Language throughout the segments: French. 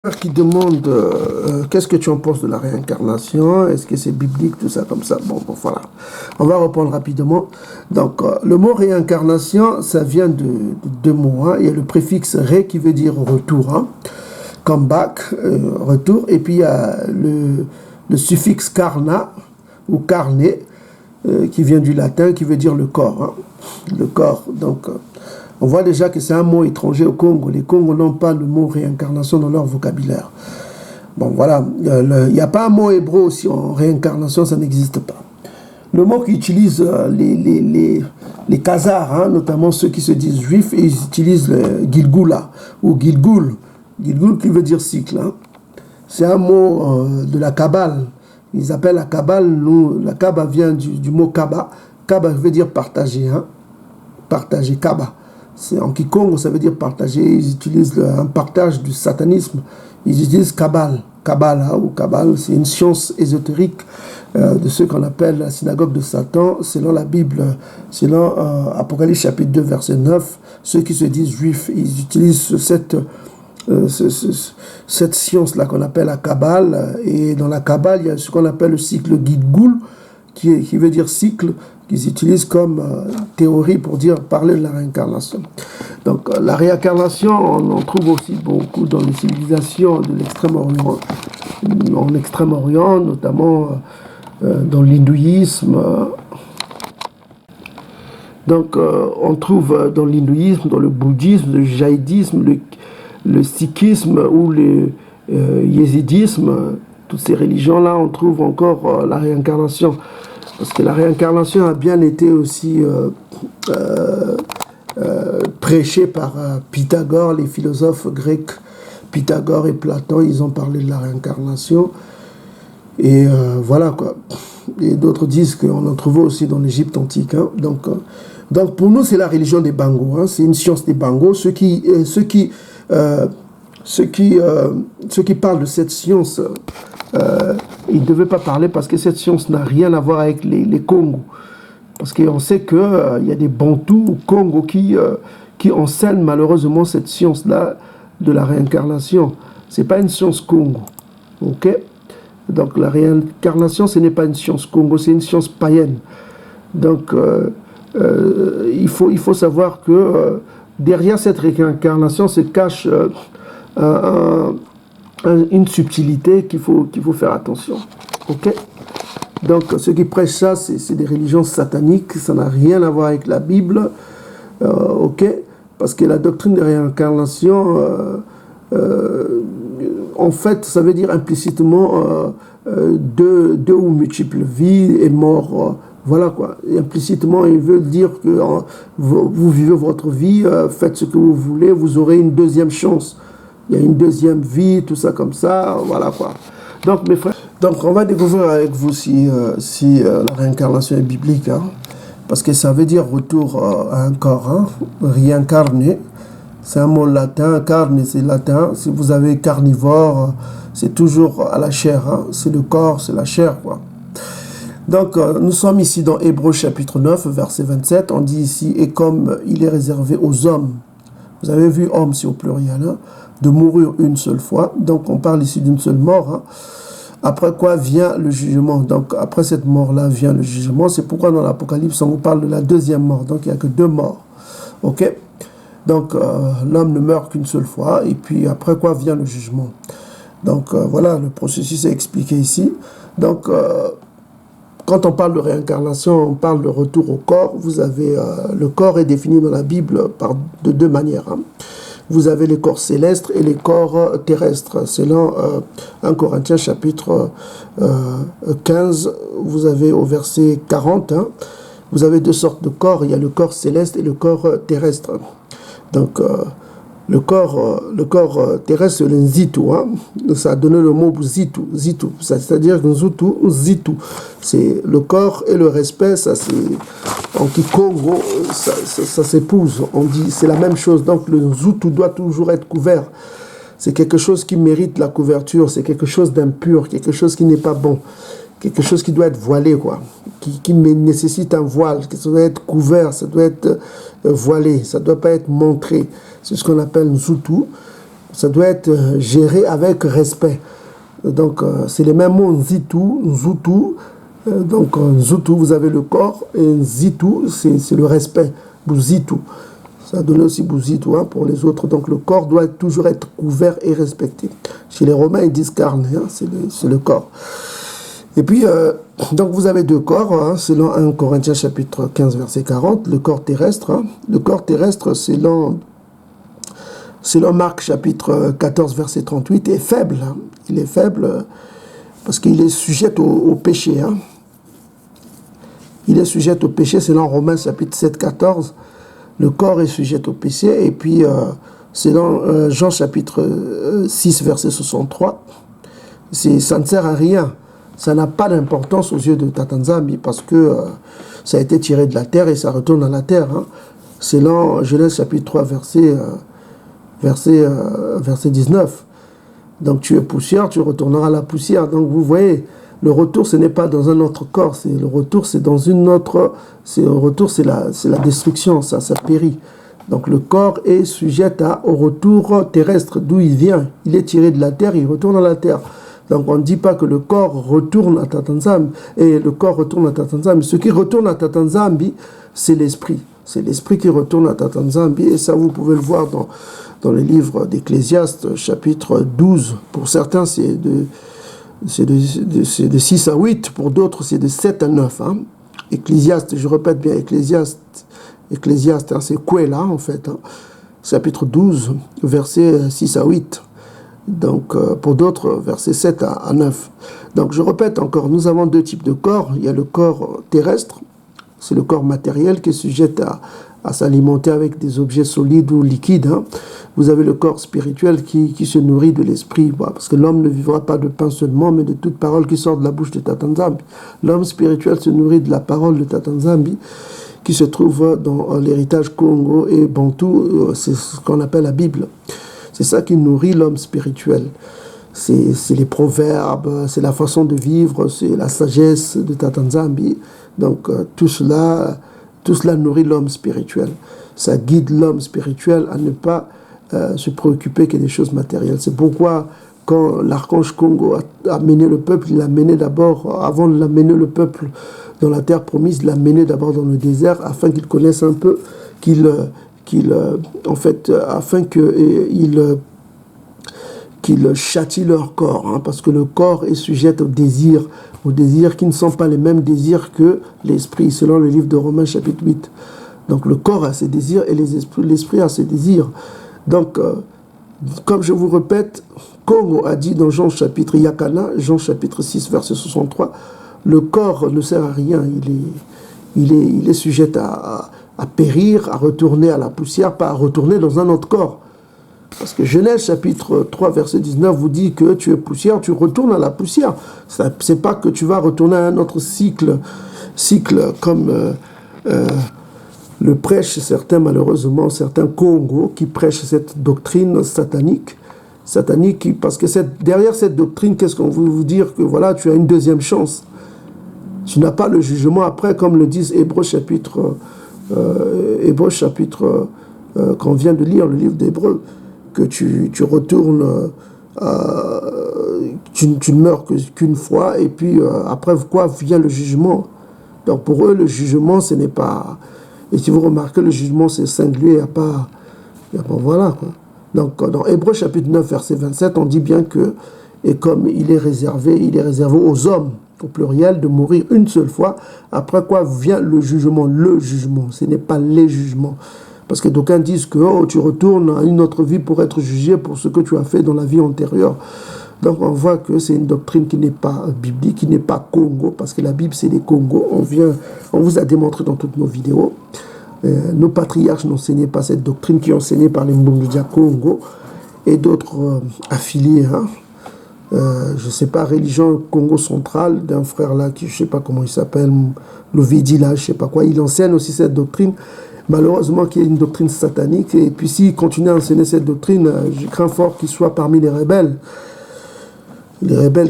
Qui demande qu'est-ce que tu en penses de la réincarnation, est-ce que c'est biblique, tout ça comme ça. Bon, voilà. On va répondre rapidement. Donc, le mot réincarnation, ça vient de deux mots. Hein. Il y a le préfixe ré qui veut dire retour, hein. Come back, retour. Et puis, il y a le suffixe carna ou carne qui vient du latin, qui veut dire le corps. Hein. Le corps, donc... on voit déjà que c'est un mot étranger au Congo. Les Congos n'ont pas le mot réincarnation dans leur vocabulaire. Bon, voilà. Il n'y a pas un mot hébreu aussi en réincarnation, ça n'existe pas. Le mot qu'utilisent les Khazars, hein, notamment ceux qui se disent juifs, ils utilisent le Gilgula ou Gilgul. Gilgul qui veut dire cycle. Hein. C'est un mot de la Kabbale. Ils appellent la Kabbale, nous, la Kabbale vient du mot Kaba. Kaba veut dire partager. Hein. Partager, Kaba. En Kikongo, ça veut dire partager. Ils utilisent un partage du satanisme. Ils utilisent Kabbalah ou Kabbale. C'est une science ésotérique de ce qu'on appelle la synagogue de Satan. Selon la Bible, selon Apocalypse chapitre 2, verset 9, ceux qui se disent juifs, ils utilisent cette science-là qu'on appelle la Kabbale. Et dans la Kabbale, il y a ce qu'on appelle le cycle Gilgul, qui veut dire cycle, qu'ils utilisent comme théorie pour parler de la réincarnation. Donc la réincarnation, on en trouve aussi beaucoup dans les civilisations de l'Extrême-Orient, en Extrême-Orient, notamment dans l'hindouisme. Donc on trouve dans l'hindouisme, dans le bouddhisme, le jaïdisme, le sikhisme ou le yézidisme, toutes ces religions-là, on trouve encore la réincarnation. Parce que la réincarnation a bien été aussi prêchée par Pythagore, les philosophes grecs, Pythagore et Platon, ils ont parlé de la réincarnation. Et voilà quoi. Et d'autres disent qu'on en trouvait aussi dans l'Égypte antique. Hein. Donc pour nous, c'est la religion des Bangos. Hein. C'est une science des Bangos. Ceux qui parlent de cette science... ils ne devaient pas parler parce que cette science n'a rien à voir avec les Congos. Parce qu'on sait qu'il y a des Bantous au Congo qui enseignent malheureusement cette science-là de la réincarnation. Ce n'est pas une science Congo. Okay? Donc la réincarnation, ce n'est pas une science Congo, c'est une science païenne. Donc il faut savoir que derrière cette réincarnation se cache une subtilité qu'il faut faire attention. Ok? Donc, ceux qui prêchent ça, c'est des religions sataniques, ça n'a rien à voir avec la Bible. Ok? Parce que la doctrine de réincarnation, en fait, ça veut dire implicitement deux ou multiples vies et mort. Voilà quoi. Et implicitement, il veut dire que vous vivez votre vie, faites ce que vous voulez, vous aurez une deuxième chance. Il y a une deuxième vie, tout ça comme ça, voilà quoi. Donc mes frères, on va découvrir avec vous si la réincarnation est biblique, hein, parce que ça veut dire retour à un corps, hein, réincarné. C'est un mot latin, carne c'est latin. Si vous avez carnivore, c'est toujours à la chair, hein, c'est le corps, c'est la chair quoi. Donc nous sommes ici dans Hébreux chapitre 9, verset 27. On dit ici, et comme il est réservé aux hommes, vous avez vu homme, c'est au pluriel, hein, de mourir une seule fois. Donc on parle ici d'une seule mort. Hein. Après quoi vient le jugement. Donc après cette mort-là vient le jugement. C'est pourquoi dans l'Apocalypse, on vous parle de la deuxième mort. Donc il n'y a que deux morts. Ok? Donc l'homme ne meurt qu'une seule fois. Et puis après quoi vient le jugement. Donc voilà, le processus est expliqué ici. Donc quand on parle de réincarnation, on parle de retour au corps. Vous avez le corps est défini dans la Bible de deux manières. Hein. Vous avez les corps célestes et les corps terrestres. Selon 1 Corinthiens chapitre 15, vous avez au verset 40, hein, vous avez deux sortes de corps. Il y a le corps céleste et le corps terrestre. Donc, le corps terrestre, c'est le Nzitu. Hein. Ça a donné le mot Zitu. C'est-à-dire que Zitu. C'est le corps et le respect, ça c'est... En Kikongo, ça s'épouse. On dit c'est la même chose. Donc le Nzutu doit toujours être couvert. C'est quelque chose qui mérite la couverture. C'est quelque chose d'impur, quelque chose qui n'est pas bon. Quelque chose qui doit être voilé, quoi. Qui nécessite un voile. Ça doit être couvert, ça doit être voilé. Ça ne doit pas être montré. C'est ce qu'on appelle Nzutu. Ça doit être géré avec respect. Donc, c'est les mêmes mots, nzitu, nzutu. Donc, nzutu, vous avez le corps, et nzitu, c'est le respect, buzitu. Ça a donné aussi buzitu pour les autres. Donc, le corps doit toujours être couvert et respecté. Chez les Romains, ils disent carne, c'est le corps. Et puis, donc vous avez deux corps, selon 1 Corinthiens chapitre 15, verset 40, le corps terrestre. Le corps terrestre, selon Marc chapitre 14, verset 38, est faible. Il est faible parce qu'il est sujet au péché. Il est sujet au péché, selon Romains chapitre 7, 14. Le corps est sujet au péché. Et puis, selon Jean chapitre 6, verset 63, ça ne sert à rien. Ça n'a pas d'importance aux yeux de Tatanzambi parce que ça a été tiré de la terre et ça retourne à la terre. Selon Genèse chapitre 3, verset 19. Donc tu es poussière, tu retourneras à la poussière. Donc vous voyez, le retour, ce n'est pas dans un autre corps. Le retour, c'est dans une autre... Le retour, c'est la destruction, ça périt. Donc le corps est sujet au retour terrestre, d'où il vient. Il est tiré de la terre, il retourne à la terre. Donc on ne dit pas que le corps retourne à Tatanzambi et le corps retourne à Tatanzambi. Ce qui retourne à Tatanzambi, c'est l'esprit. C'est l'esprit qui retourne à Tatanzambi et ça vous pouvez le voir dans les livres d'Ecclésiaste, chapitre 12. Pour certains, c'est de 6 à 8, pour d'autres, c'est de 7 à 9. Ecclésiaste, je répète bien, Ecclésiaste, c'est quoi là en fait. Chapitre 12, versets 6 à 8. Donc, pour d'autres, versets 7 à 9. Donc, je répète encore, nous avons deux types de corps. Il y a le corps terrestre, c'est le corps matériel qui est sujet à s'alimenter avec des objets solides ou liquides. Vous avez le corps spirituel qui se nourrit de l'esprit, parce que l'homme ne vivra pas de pain seulement, mais de toute parole qui sort de la bouche de Tatanzambi. L'homme spirituel se nourrit de la parole de Tatanzambi, qui se trouve dans l'héritage Congo et Bantou, c'est ce qu'on appelle la Bible. C'est ça qui nourrit l'homme spirituel. C'est les proverbes, c'est la façon de vivre, c'est la sagesse de Tatanzambi. Donc tout cela nourrit l'homme spirituel. Ça guide l'homme spirituel à ne pas se préoccuper que des choses matérielles. C'est pourquoi quand l'archange Congo a mené le peuple, il l'a mené d'abord, avant de l'amener le peuple dans la terre promise, il l'a mené d'abord dans le désert afin qu'il connaisse un peu, afin qu'ils châtient leur corps, parce que le corps est sujet aux désirs qui ne sont pas les mêmes désirs que l'esprit, selon le livre de Romains chapitre 8. Donc le corps a ses désirs et l'esprit a ses désirs. Donc, comme je vous répète, Congo a dit dans Jean chapitre 6, verset 63, le corps ne sert à rien, il est sujet à périr, à retourner à la poussière, pas à retourner dans un autre corps. Parce que Genèse chapitre 3, verset 19 vous dit que tu es poussière, tu retournes à la poussière. C'est pas que tu vas retourner à un autre cycle comme le prêchent malheureusement, certains Congo qui prêchent cette doctrine satanique, parce que derrière cette doctrine, qu'est-ce qu'on veut vous dire? Que voilà, tu as une deuxième chance. Tu n'as pas le jugement après, comme le disent Hébreux chapitre qu'on vient de lire, le livre d'Hébreux, que tu retournes, tu ne meurs qu'une fois, et puis après quoi vient le jugement. Donc pour eux, le jugement, ce n'est pas... Et si vous remarquez, le jugement, c'est singulier, il n'y a pas... Voilà, quoi. Donc dans Hébreux chapitre 9, verset 27, on dit bien que, et comme il est réservé aux hommes, au pluriel, de mourir une seule fois, après quoi vient le jugement. Le jugement, ce n'est pas les jugements. Parce que d'aucuns disent que tu retournes à une autre vie pour être jugé pour ce que tu as fait dans la vie antérieure. Donc on voit que c'est une doctrine qui n'est pas biblique, qui n'est pas Congo, parce que la Bible c'est des Congos. On vous a démontré dans toutes nos vidéos. Nos patriarches n'enseignaient pas cette doctrine qui est enseignée par les Mbungudia Congo et d'autres affiliés. Je ne sais pas, religion Congo centrale, d'un frère là, qui je ne sais pas comment il s'appelle, Lovidi là, je ne sais pas quoi, il enseigne aussi cette doctrine. Malheureusement, qu'il y ait une doctrine satanique. Et puis, s'il continue à enseigner cette doctrine, je crains fort qu'il soit parmi les rebelles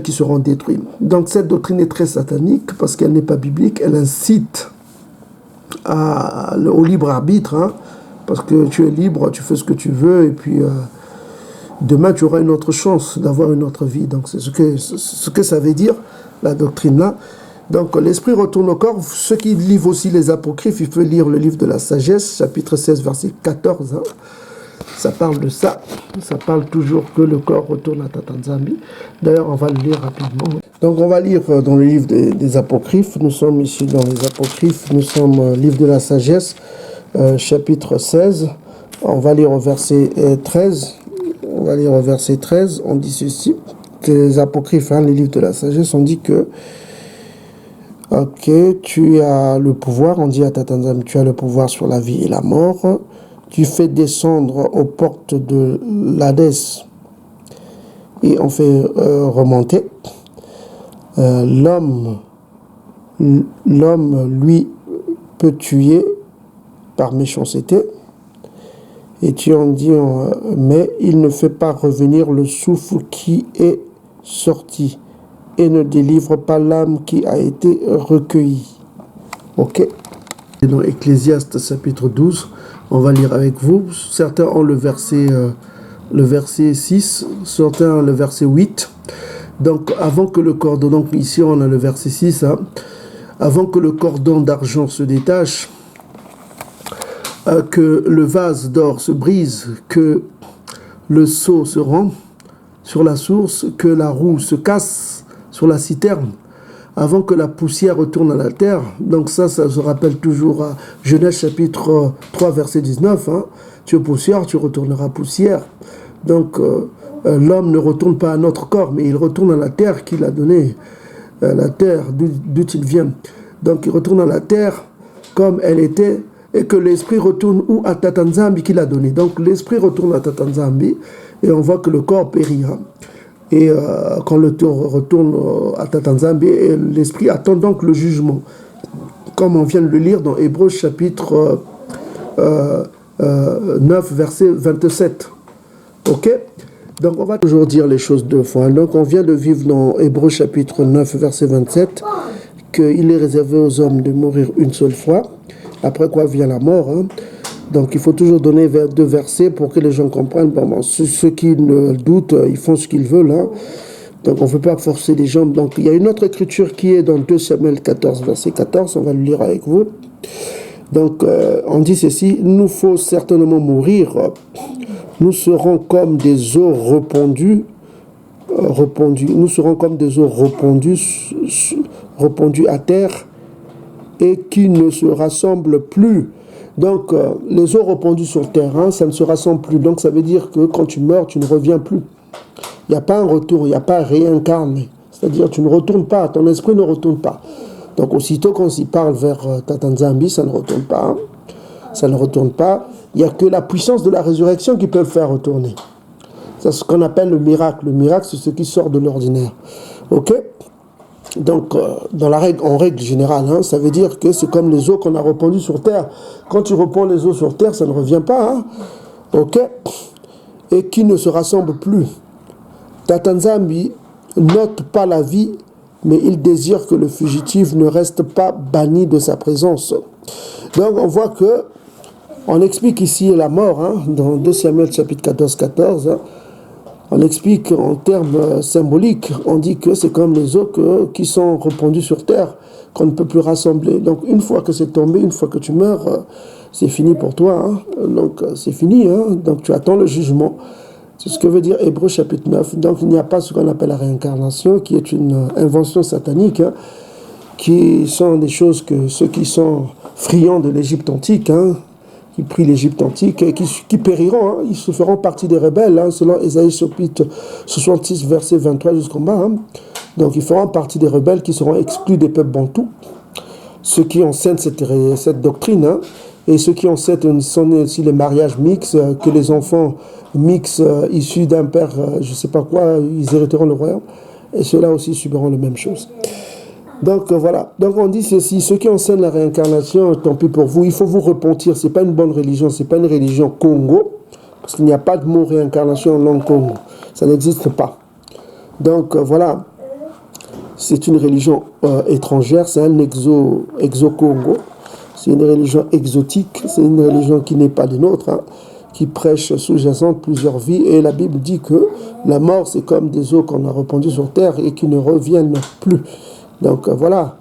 qui seront détruits. Donc, cette doctrine est très satanique parce qu'elle n'est pas biblique. Elle incite au libre arbitre, parce que tu es libre, tu fais ce que tu veux. Et puis, demain tu auras une autre chance d'avoir une autre vie. Donc c'est ce que ça veut dire, la doctrine là. Donc l'esprit retourne au corps. Ceux qui lisent aussi les apocryphes, il faut lire le livre de la sagesse, chapitre 16, verset 14. Hein. Ça parle de ça. Ça parle toujours que le corps retourne à Tata Nzambi. D'ailleurs, on va le lire rapidement. Donc on va lire dans le livre des apocryphes. Nous sommes ici dans les apocryphes. Nous sommes au livre de la sagesse, chapitre 16. On va lire au verset 13. On va lire au verset 13. On dit ceci. Les apocryphes, hein, les livres de la sagesse, on dit que ok, tu as le pouvoir, on dit à Tata Nzambi, tu as le pouvoir sur la vie et la mort. Tu fais descendre aux portes de l'Hadès et on fait remonter. L'homme, lui, peut tuer par méchanceté. Et tu en dis, mais il ne fait pas revenir le souffle qui est sorti et ne délivre pas l'âme qui a été recueillie. Ok. Et dans Ecclésiaste chapitre 12, on va lire avec vous. Certains ont le verset 6, certains ont le verset 8. Donc avant que le cordon, donc ici on a le verset 6, hein, avant que le cordon d'argent se détache, que le vase d'or se brise, que le seau se rompt sur la source, que la roue se casse sur la citerne, avant que la poussière retourne à la terre. Donc ça se rappelle toujours à Genèse chapitre 3, verset 19. Hein. Tu es poussière, tu retourneras poussière. Donc l'homme ne retourne pas à notre corps, mais il retourne à la terre qu'il a donnée, la terre d'où il vient. Donc il retourne à la terre comme elle était, et que l'esprit retourne où à Tata Nzambi qu'il a donné. Donc l'esprit retourne à Tata Nzambi, et on voit que le corps périt. Hein. Et quand le corps retourne à Tata Nzambi, l'esprit attend donc le jugement. Comme on vient de le lire dans Hébreux chapitre 9, verset 27. Ok? Donc on va toujours dire les choses deux fois. Donc on vient de vivre dans Hébreux chapitre 9, verset 27, qu'il est réservé aux hommes de mourir une seule fois, après quoi vient la mort. Hein. Donc il faut toujours donner deux versets pour que les gens comprennent. Bon, ceux qui ne doutent, ils font ce qu'ils veulent. Hein. Donc on ne peut pas forcer les gens. Donc il y a une autre écriture qui est dans 2 Samuel 14, verset 14. On va le lire avec vous. Donc on dit ceci: nous faut certainement mourir. Nous serons comme des eaux repondues. Nous serons comme des eaux repondues à terre et qui ne se rassemblent plus. Donc, les eaux repondues sur terre, hein, ça ne se rassemble plus. Donc, ça veut dire que quand tu meurs, tu ne reviens plus. Il n'y a pas un retour, il n'y a pas réincarné. C'est-à-dire, tu ne retournes pas, ton esprit ne retourne pas. Donc, aussitôt qu'on s'y parle vers Tata Nzambi, ça ne retourne pas. Hein. Ça ne retourne pas. Il n'y a que la puissance de la résurrection qui peut le faire retourner. C'est ce qu'on appelle le miracle. Le miracle, c'est ce qui sort de l'ordinaire. Ok ? Donc, en règle générale, hein, ça veut dire que c'est comme les eaux qu'on a répandues sur terre. Quand tu répands les eaux sur terre, ça ne revient pas. Hein, ok? Et qui ne se rassemble plus. Tata Nzambi note pas la vie, mais il désire que le fugitif ne reste pas banni de sa présence. Donc, on voit que, on explique ici la mort, hein, dans 2 Samuel chapitre 14, 14, hein, on explique en termes symboliques, on dit que c'est comme les eaux qui sont répandues sur terre, qu'on ne peut plus rassembler. Donc une fois que c'est tombé, une fois que tu meurs, c'est fini pour toi. Hein. Donc c'est fini, hein. Donc tu attends le jugement. C'est ce que veut dire Hébreux chapitre 9. Donc il n'y a pas ce qu'on appelle la réincarnation, qui est une invention satanique, hein, qui sont des choses que ceux qui sont friands de l'Égypte antique, hein, qui prient l'Égypte antique, qui périront, hein, ils se feront partie des rebelles, hein, selon Ésaïe chapitre 66, verset 23 jusqu'en bas. Hein. Donc ils feront partie des rebelles qui seront exclus des peuples bantous, ceux qui enseignent cette doctrine, hein, et ceux qui enseignent sont aussi les mariages mixtes, que les enfants mixtes issus d'un père, je ne sais pas quoi, ils hériteront le royaume, et ceux-là aussi subiront la même chose. Donc voilà, donc on dit ceci: ceux qui enseignent la réincarnation, tant pis pour vous, il faut vous repentir. C'est pas une bonne religion, c'est pas une religion Congo, parce qu'il n'y a pas de mot réincarnation en langue Congo, ça n'existe pas. Donc voilà, c'est une religion étrangère, c'est un exo-Congo, c'est une religion exotique, c'est une religion qui n'est pas des nôtres, hein, qui prêchent sous-jacentes plusieurs vies. Et la Bible dit que la mort, c'est comme des eaux qu'on a répandues sur terre et qui ne reviennent plus. Donc voilà.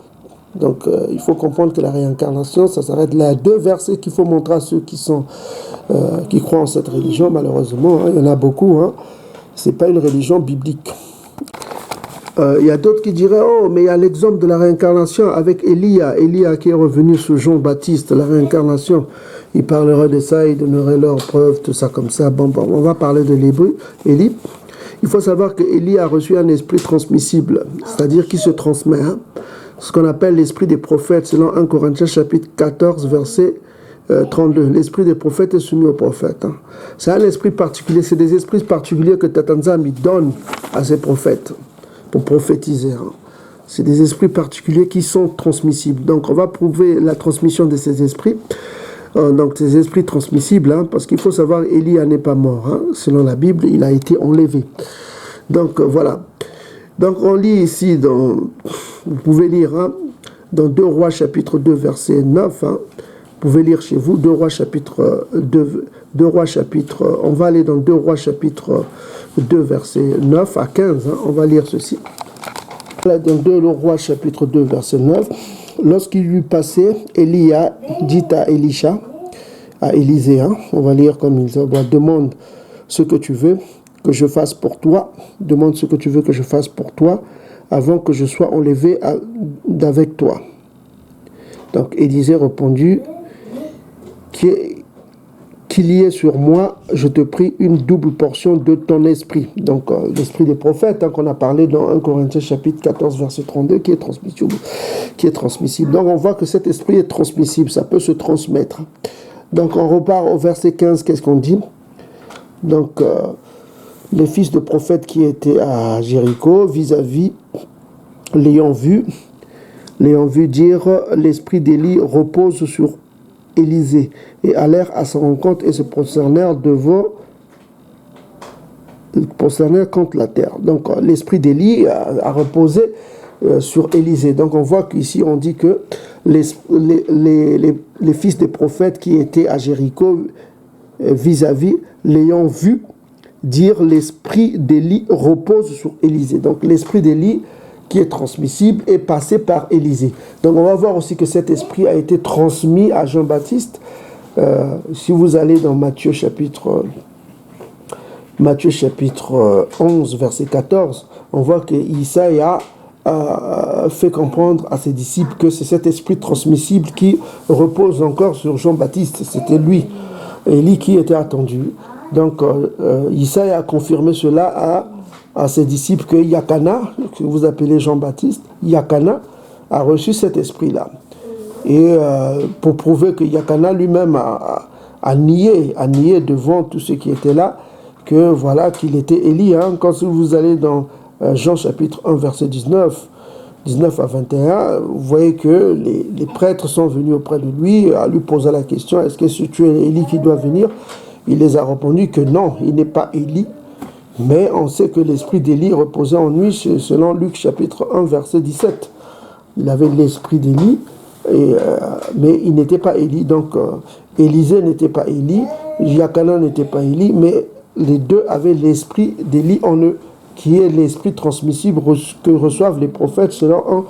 Donc il faut comprendre que la réincarnation, ça s'arrête là. 2 versets qu'il faut montrer à ceux qui croient en cette religion, malheureusement. Hein, il y en a beaucoup. Hein. Ce n'est pas une religion biblique. Il y a d'autres qui diraient, oh, mais il y a l'exemple de la réincarnation avec Élia qui est revenu sous Jean-Baptiste, la réincarnation. Il parlera de ça, il donnerait leurs preuves, tout ça comme ça. Bon, on va parler de Élie. Il faut savoir que Élie a reçu un esprit transmissible, c'est-à-dire qui se transmet. Hein, ce qu'on appelle l'esprit des prophètes, selon 1 Corinthiens chapitre 14, verset 32. L'esprit des prophètes est soumis aux prophètes. Hein. C'est un esprit particulier, c'est des esprits particuliers que Tatanzam donne à ses prophètes pour prophétiser. Hein. C'est des esprits particuliers qui sont transmissibles. Donc on va prouver la transmission de ces esprits. Donc ces esprits transmissibles, hein, parce qu'il faut savoir, Élie n'est pas mort. Hein. Selon la Bible, il a été enlevé. Donc voilà. Donc on lit ici, vous pouvez lire hein, dans 2 Rois chapitre 2 verset 9. Hein, vous pouvez lire chez vous 2 Rois chapitre 2 Rois chapitre, on va aller dans 2 Rois chapitre 2 verset 9 à 15. Hein, on va lire ceci. Dans 2 Rois chapitre 2 verset 9. Lorsqu'il eut passé, Élia dit à Élisha, à Élisée, hein, on va lire comme il dit, demande ce que tu veux que je fasse pour toi, demande ce que tu veux que je fasse pour toi, avant que je sois enlevé d'avec toi. Donc Élisée répondit, qu'il y ait sur moi, je te prie, une double portion de ton esprit. Donc l'esprit des prophètes, hein, qu'on a parlé dans 1 Corinthiens chapitre 14, verset 32, qui est transmissible. Donc on voit que cet esprit est transmissible, ça peut se transmettre. Donc on repart au verset 15, qu'est-ce qu'on dit? Donc les fils de prophètes qui étaient à Jéricho, vis-à-vis, l'ayant vu dire, l'esprit d'Élie repose sur Élisée, et allèrent à sa rencontre et se prosternèrent contre la terre. Donc l'esprit d'Élie a reposé sur Élisée. Donc on voit qu'ici on dit que les fils des prophètes qui étaient à Jéricho vis-à-vis, l'ayant vu dire, l'esprit d'Élie repose sur Élisée. Donc l'esprit d'Élie qui est transmissible est passé par Élisée. Donc on va voir aussi que cet esprit a été transmis à Jean-Baptiste. Si vous allez dans Matthieu chapitre 11, verset 14, on voit que Isaïe a fait comprendre à ses disciples que c'est cet esprit transmissible qui repose encore sur Jean-Baptiste. C'était lui, Élie, qui était attendu. Donc Isaïe a confirmé cela à ses disciples que Yakana, que vous appelez Jean-Baptiste, Yakana a reçu cet esprit-là. Et pour prouver que Yakana lui-même a nié devant tous ceux qui étaient là, que voilà, qu'il était Élie. Hein. Quand vous allez dans Jean chapitre 1, verset 19 à 21, vous voyez que les prêtres sont venus auprès de lui, à lui poser la question, est-ce que tu es Élie qui doit venir? Il les a répondu que non, il n'est pas Élie. Mais on sait que l'esprit d'Élie reposait en lui, selon Luc chapitre 1, verset 17. Il avait l'esprit d'Élie, mais il n'était pas Élie. Donc Élisée n'était pas Élie, Yakana n'était pas Élie, mais les deux avaient l'esprit d'Élie en eux, qui est l'esprit transmissible que reçoivent les prophètes, selon 1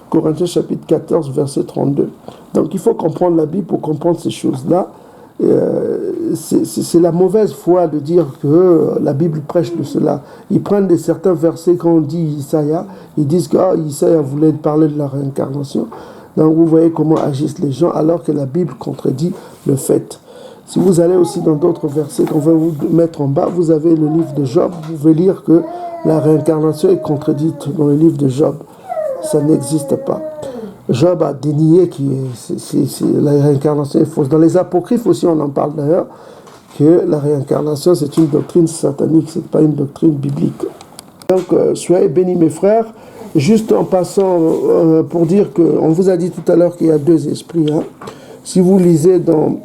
Corinthiens chapitre 14, verset 32. Donc il faut comprendre la Bible pour comprendre ces choses-là. C'est la mauvaise foi de dire que la Bible prêche de cela. Ils prennent certains versets quand on dit Isaïe, ils disent que Isaïe voulait parler de la réincarnation. Donc vous voyez comment agissent les gens alors que la Bible contredit le fait. Si vous allez aussi dans d'autres versets qu'on va vous mettre en bas, vous avez le livre de Job. Vous pouvez lire que la réincarnation est contredite dans le livre de Job. Ça n'existe pas. Job a dénié que la réincarnation est fausse. Dans les apocryphes aussi, on en parle d'ailleurs, que la réincarnation, c'est une doctrine satanique, ce n'est pas une doctrine biblique. Donc, soyez bénis mes frères. Juste en passant, pour dire qu'on vous a dit tout à l'heure qu'il y a 2 esprits. Hein. Si vous lisez dans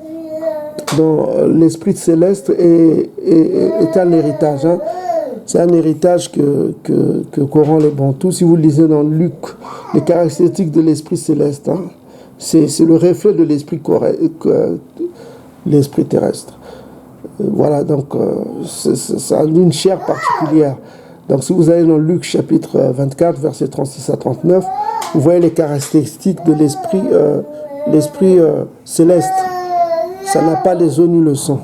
l'esprit céleste est un héritage. Hein. C'est un héritage qu'auront les Bantous. Si vous lisez dans Luc, les caractéristiques de l'esprit céleste, hein, c'est le reflet de l'esprit terrestre. Voilà, donc ça a une chair particulière. Donc si vous allez dans Luc chapitre 24, versets 36 à 39, vous voyez les caractéristiques de l'esprit céleste. Ça n'a pas les os ni le sang.